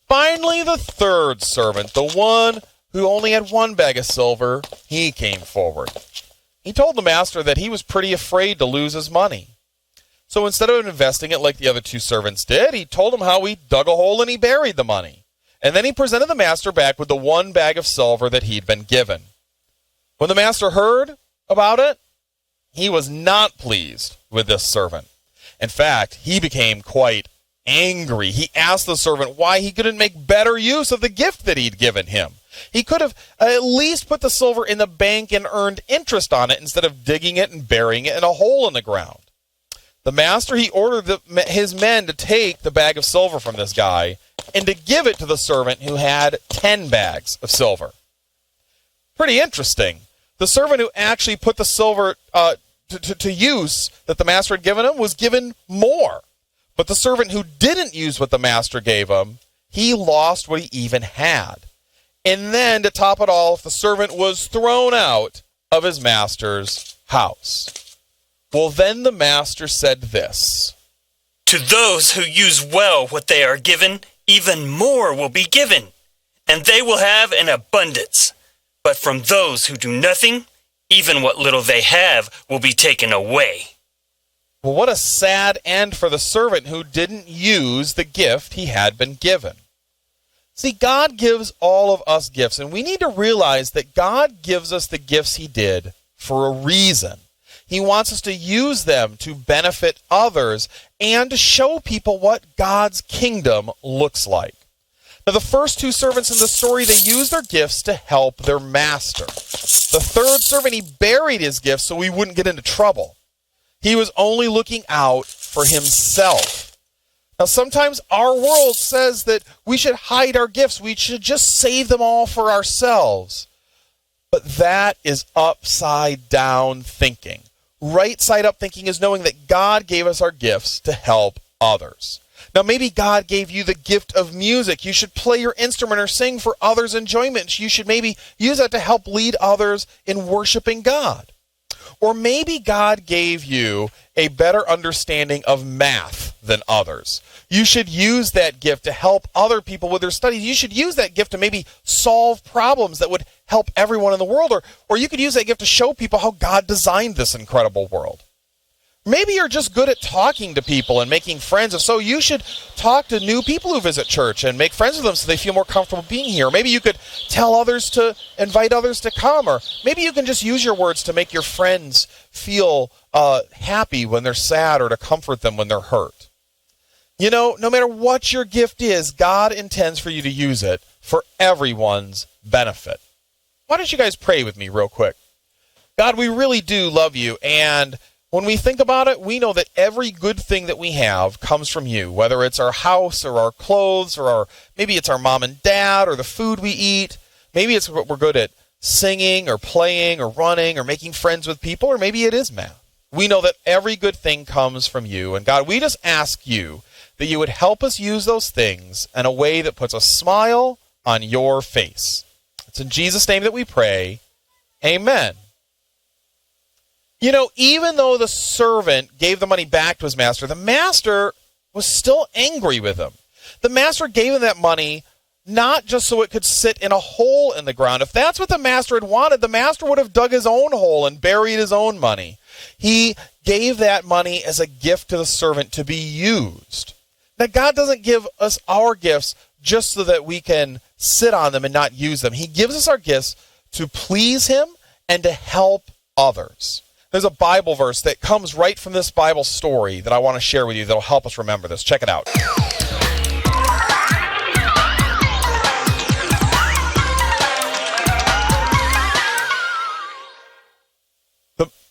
Finally, the third servant, the one who only had 1 bag of silver, he came forward. He told the master that he was pretty afraid to lose his money. So instead of investing it like the other 2 servants did, he told him how he dug a hole and he buried the money. And then he presented the master back with the 1 bag of silver that he'd been given. When the master heard about it, he was not pleased with this servant. In fact, he became quite angry. He asked the servant why he couldn't make better use of the gift that he'd given him. He could have at least put the silver in the bank and earned interest on it instead of digging it and burying it in a hole in the ground. The master, he ordered his men to take the bag of silver from this guy and to give it to the servant who had 10 bags of silver. Pretty interesting. The servant who actually put the silver to use that the master had given him was given more. But the servant who didn't use what the master gave him, he lost what he even had. And then, to top it all, the servant was thrown out of his master's house. Well, then the master said this: "To those who use well what they are given, even more will be given, and they will have an abundance. But from those who do nothing, even what little they have will be taken away." Well, what a sad end for the servant who didn't use the gift he had been given. See, God gives all of us gifts, and we need to realize that God gives us the gifts he did for a reason. He wants us to use them to benefit others and to show people what God's kingdom looks like. Now, the first 2 servants in the story, they used their gifts to help their master. The third servant, he buried his gifts so he wouldn't get into trouble. He was only looking out for himself. Now, sometimes our world says that we should hide our gifts. We should just save them all for ourselves. But that is upside down thinking. Right side up thinking is knowing that God gave us our gifts to help others. Now, maybe God gave you the gift of music. You should play your instrument or sing for others' enjoyment. You should maybe use that to help lead others in worshiping God. Or maybe God gave you a better understanding of math than others. You should use that gift to help other people with their studies. You should use that gift to maybe solve problems that would help everyone in the world. Or you could use that gift to show people how God designed this incredible world. Maybe you're just good at talking to people and making friends. If so, you should talk to new people who visit church and make friends with them so they feel more comfortable being here. Maybe you could tell others to invite others to come. Or maybe you can just use your words to make your friends feel happy when they're sad or to comfort them when they're hurt. You know, no matter what your gift is, God intends for you to use it for everyone's benefit. Why don't you guys pray with me real quick? God, we really do love you, and when we think about it, we know that every good thing that we have comes from you, whether it's our house or our clothes or maybe it's our mom and dad or the food we eat. Maybe it's what we're good at, singing or playing or running or making friends with people, or maybe it is math. We know that every good thing comes from you. And God, we just ask you that you would help us use those things in a way that puts a smile on your face. It's in Jesus' name that we pray. Amen. You know, even though the servant gave the money back to his master, the master was still angry with him. The master gave him that money not just so it could sit in a hole in the ground. If that's what the master had wanted, the master would have dug his own hole and buried his own money. He gave that money as a gift to the servant to be used. Now, God doesn't give us our gifts just so that we can sit on them and not use them. He gives us our gifts to please him and to help others. There's a Bible verse that comes right from this Bible story that I want to share with you that will help us remember this. Check it out.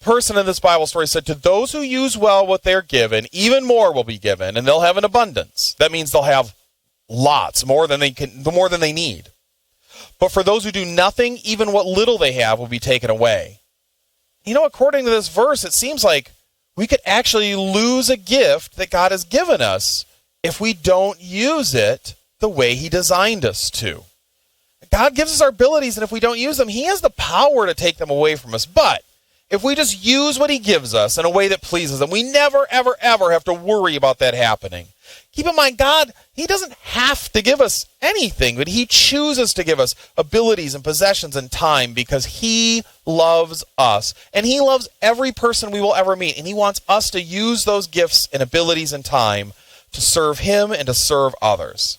person in this Bible story said, to those who use well what they're given, even more will be given, and they'll have an abundance. That means they'll have lots, more than they need. But for those who do nothing, even what little they have will be taken away. You know, according to this verse, it seems like we could actually lose a gift that God has given us if we don't use it the way he designed us to. God gives us our abilities, and if we don't use them, he has the power to take them away from us. But if we just use what he gives us in a way that pleases him, we never, ever, ever have to worry about that happening. Keep in mind, God, he doesn't have to give us anything, but he chooses to give us abilities and possessions and time because he loves us. And he loves every person we will ever meet. And he wants us to use those gifts and abilities and time to serve him and to serve others.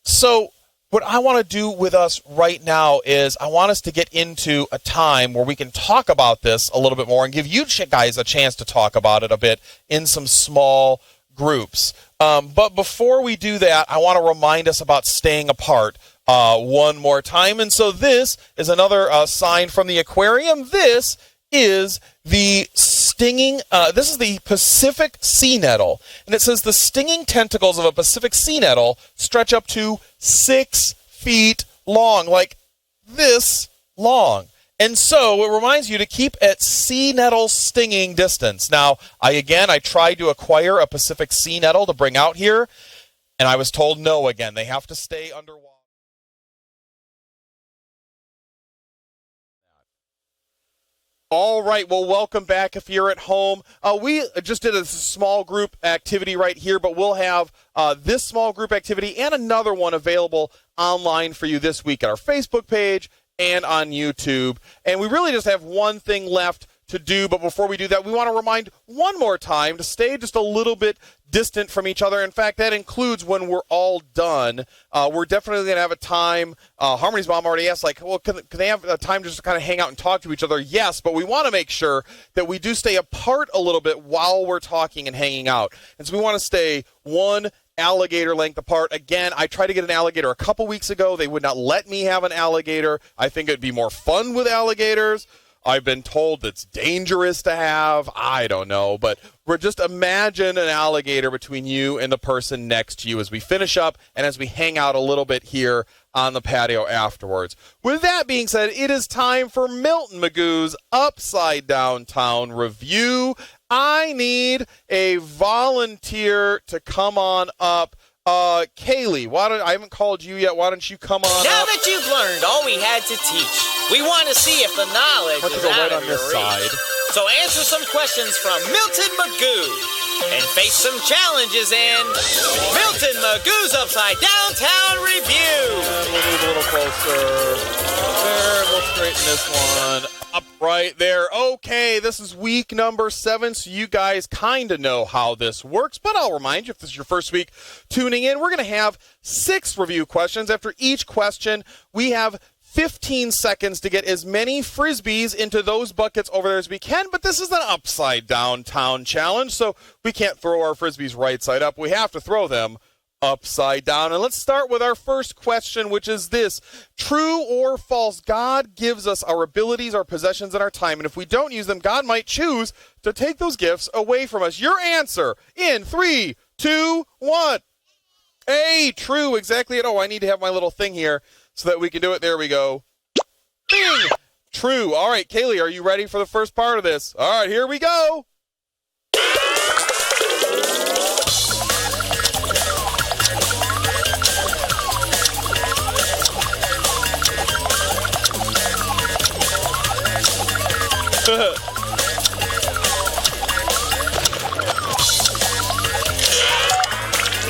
So what I want to do with us right now is I want us to get into a time where we can talk about this a little bit more and give you guys a chance to talk about it a bit in some small groups. But before we do that, I want to remind us about staying apart one more time. And so this is another sign from the aquarium. This is the this is the Pacific sea nettle. And it says the stinging tentacles of a Pacific sea nettle stretch up to 6 feet long, like this long. And so it reminds you to keep at sea nettle stinging distance. Now, I tried to acquire a Pacific sea nettle to bring out here, and I was told no again. They have to stay underwater. All right, well, welcome back if you're at home. We just did a small group activity right here, but we'll have this small group activity and another one available online for you this week at our Facebook page and on YouTube. And we really just have one thing left to do, but before we do that, we want to remind one more time to stay just a little bit distant from each other. In fact, that includes when we're all done. We're definitely going to have a time. Harmony's mom already asked, like, well, can they have a time just to kind of hang out and talk to each other? Yes, but we want to make sure that we do stay apart a little bit while we're talking and hanging out. And so we want to stay one alligator length apart. Again, I tried to get an alligator a couple weeks ago. They would not let me have an alligator. I think it'd be more fun with alligators. I've been told it's dangerous to have. I don't know, but we're just imagine an alligator between you and the person next to you as we finish up and as we hang out a little bit here on the patio afterwards. With that being said, it is time for Milton Magoo's Upside Down Town Review. I need a volunteer to come on up. Kaylee, I haven't called you yet. Why don't you come on now up? that you've learned all we had to teach, we want to see if the knowledge is out of your reach. So answer some questions from Milton Magoo and face some challenges in Milton Magoo's Upside Down Town Review. And we'll move a little closer. There, we'll straighten this one up right there. Okay, this is week number 7, so you guys kind of know how this works, but I'll remind you, if this is your first week tuning in, we're going to have 6 review questions. After each question, we have 15 seconds to get as many Frisbees into those buckets over there as we can, but this is an upside down town challenge, so we can't throw our Frisbees right side up. We have to throw them upside down. And let's start with our first question, which is this: true or false? God gives us our abilities, our possessions, and our time, and if we don't use them, God might choose to take those gifts away from us. Your answer in 3, 2, 1. Hey, true, exactly. Oh, I need to have my little thing here so that we can do it. There we go. Bing! True. All right, Kaylee, are you ready for the first part of this? All right, here we go.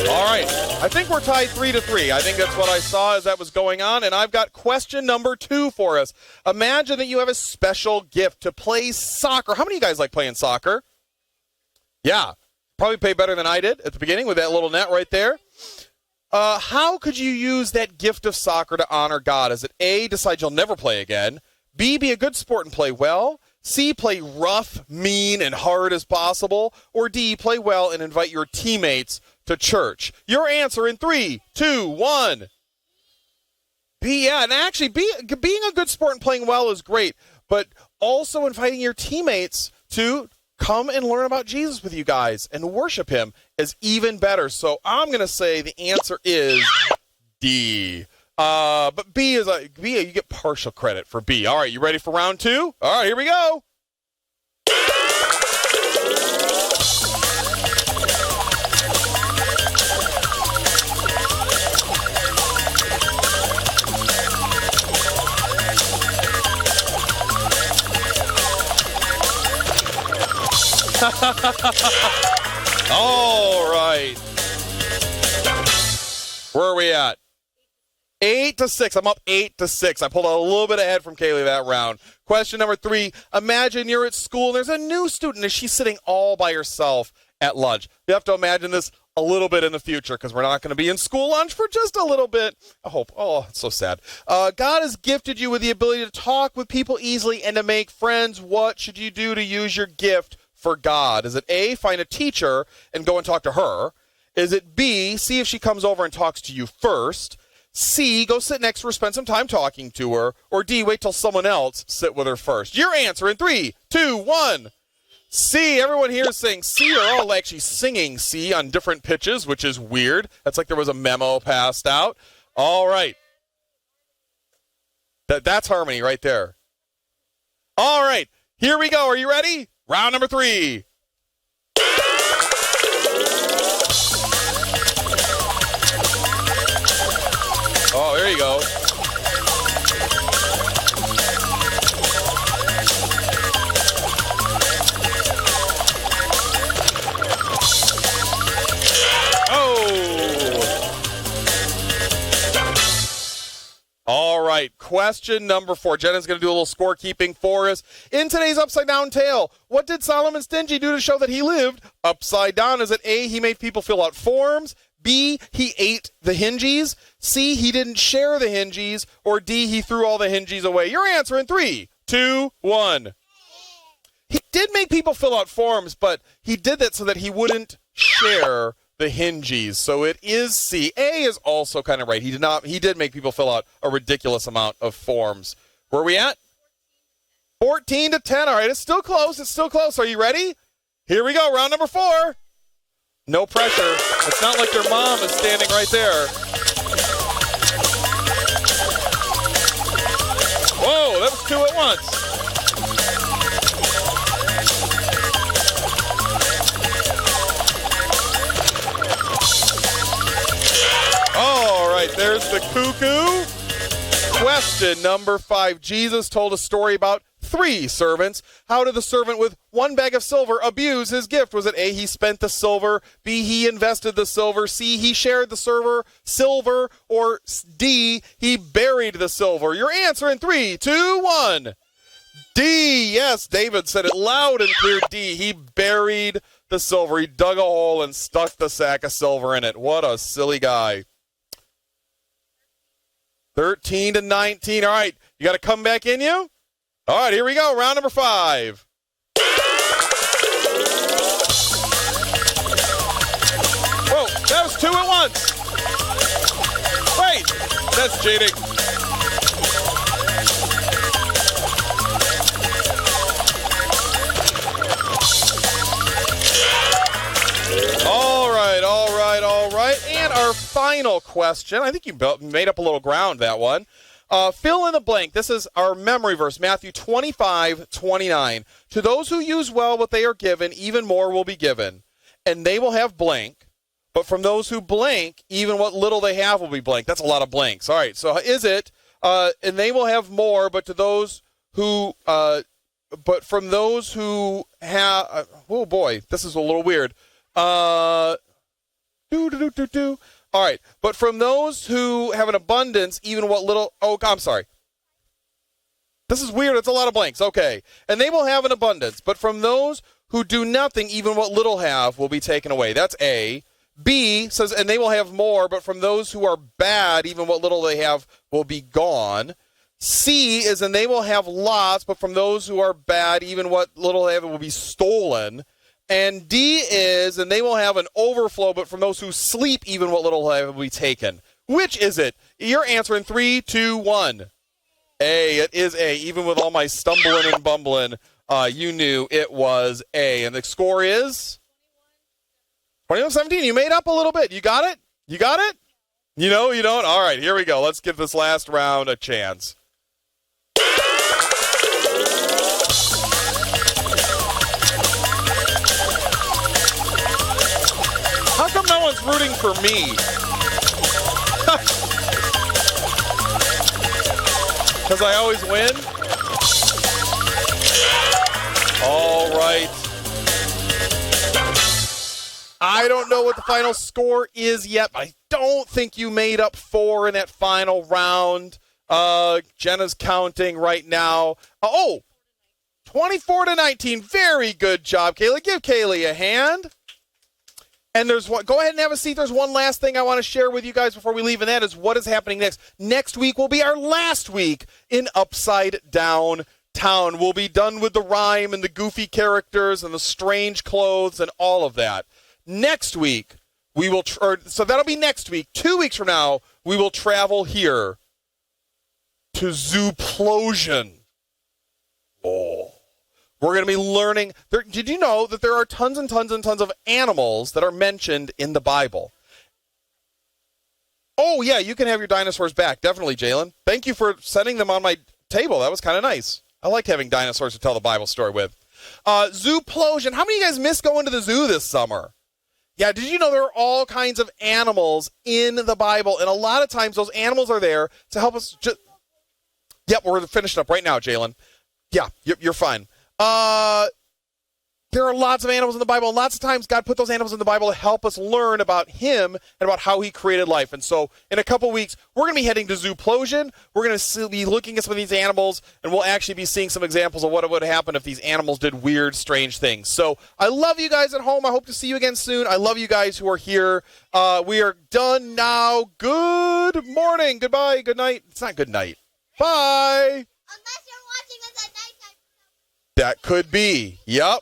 All right, I think we're tied 3-3. I think that's what I saw as that was going on, and I've got question number 2 for us. Imagine that you have a special gift to play soccer. How many of you guys like playing soccer? Yeah, probably play better than I did at the beginning with that little net right there. How could you use that gift of soccer to honor God? Is it A, decide you'll never play again, B, be a good sport and play well, C, play rough, mean, and hard as possible, or D, play well and invite your teammates to church? Your answer in 3, 2, 1. B, yeah, and actually being a good sport and playing well is great, but also inviting your teammates to come and learn about Jesus with you guys and worship him is even better. So I'm going to say the answer is D. But B, you get partial credit for B. All right, you ready for round 2? All right, here we go. All right. Where are we at? 8-6. I'm up 8-6. I pulled a little bit ahead from Kaylee that round. Question number 3. Imagine you're at school and there's a new student and she's sitting all by herself at lunch. You have to imagine this a little bit in the future because we're not going to be in school lunch for just a little bit. I hope. Oh, it's so sad. God has gifted you with the ability to talk with people easily and to make friends. What should you do to use your gift for God? Is it A, find a teacher and go and talk to her? Is it B, see if she comes over and talks to you first? C, go sit next to her, spend some time talking to her? Or D, wait till someone else sit with her first? Your answer in 3, 2, 1. C. Everyone here is saying C. They're all actually singing C on different pitches, which is weird. That's like there was a memo passed out. All right. That's harmony right there. All right. Here we go. Are you ready? Round number 3. Oh, there you go. All right, question number 4. Jenna's going to do a little scorekeeping for us. In today's Upside Down Tale, what did Solomon Stingy do to show that he lived upside down? Is it A, he made people fill out forms, B, he ate the hingies, C, he didn't share the hingies, or D, he threw all the hingies away? Your answer in 3, 2, 1. He did make people fill out forms, but he did that so that he wouldn't share the hingies. So it is C. A is also kind of right. He did make people fill out a ridiculous amount of forms. Where are we at? 14-10. All right, it's still close. It's still close. Are you ready? Here we go. Round number 4. No pressure. It's not like your mom is standing right there. Whoa, that was 2 at once. All right, there's the cuckoo. Question number 5. Jesus told a story about 3 servants. How did the servant with 1 bag of silver abuse his gift? Was it A, he spent the silver, B, he invested the silver, C, he shared the silver, or D, he buried the silver? Your answer in 3, 2, 1. D. Yes, David said it loud and clear. D. He buried the silver. He dug a hole and stuck the sack of silver in it. What a silly guy. 13-19. All right, you got a comeback in you? All right, here we go. Round number 5. Whoa, that was 2 at once. Wait, that's cheating. All right. And our final question. I think you made up a little ground, that one. Fill in the blank. This is our memory verse, Matthew 25:29. To those who use well what they are given, even more will be given. And they will have blank. But from those who blank, even what little they have will be blank. That's a lot of blanks. All right, so is it, and they will have more, but to those who, but from those who have, oh boy, this is a little weird. All right, but from those who have an abundance, even what little, oh, I'm sorry. This is weird. It's a lot of blanks. Okay. And they will have an abundance, but from those who do nothing, even what little have will be taken away. That's A. B says, and they will have more, but from those who are bad, even what little they have will be gone. C is, and they will have lots, but from those who are bad, even what little they have will be stolen. And D is, and they will have an overflow, but from those who sleep, even what little they have will be taken. Which is it? Your answer in 3, 2, 1. A. It is A. Even with all my stumbling and bumbling, you knew it was A. And the score is 21-17. You made up a little bit. You got it? You got it? You know, you don't? All right, here we go. Let's give this last round a chance. How come no one's rooting for me? Because I always win? All right. I don't know what the final score is yet. I don't think you made up 4 in that final round. Jenna's counting right now. 24-19. Very good job, Kaylee. Give Kaylee a hand. And there's one. Go ahead and have a seat. There's one last thing I want to share with you guys before we leave, and that is what is happening next. Next week will be our last week in Upside Down Town. We'll be done with the rhyme and the goofy characters and the strange clothes and all of that. Next week, we will, so that'll be next week. 2 weeks from now, we will travel here to Zooplosion. Oh. We're going to be learning. Did you know that there are tons and tons and tons of animals that are mentioned in the Bible? Oh, yeah, you can have your dinosaurs back. Definitely, Jalen. Thank you for setting them on my table. That was kind of nice. I like having dinosaurs to tell the Bible story with. Zooplosion. How many of you guys miss going to the zoo this summer? Yeah, did you know there are all kinds of animals in the Bible? And a lot of times those animals are there to help us. Yep, we're finishing up right now, Jalen. Yeah, you're fine. There are lots of animals in the Bible, and lots of times God put those animals in the Bible to help us learn about Him and about how He created life. And so in a couple weeks, we're going to be heading to Zooplosion. We're going to be looking at some of these animals, and we'll actually be seeing some examples of what would happen if these animals did weird, strange things. So I love you guys at home. I hope to see you again soon. I love you guys who are here. We are done now. Good morning. Goodbye. Good night. It's not good night. Bye. Unless you're watching us at nighttime. That could be. Yep.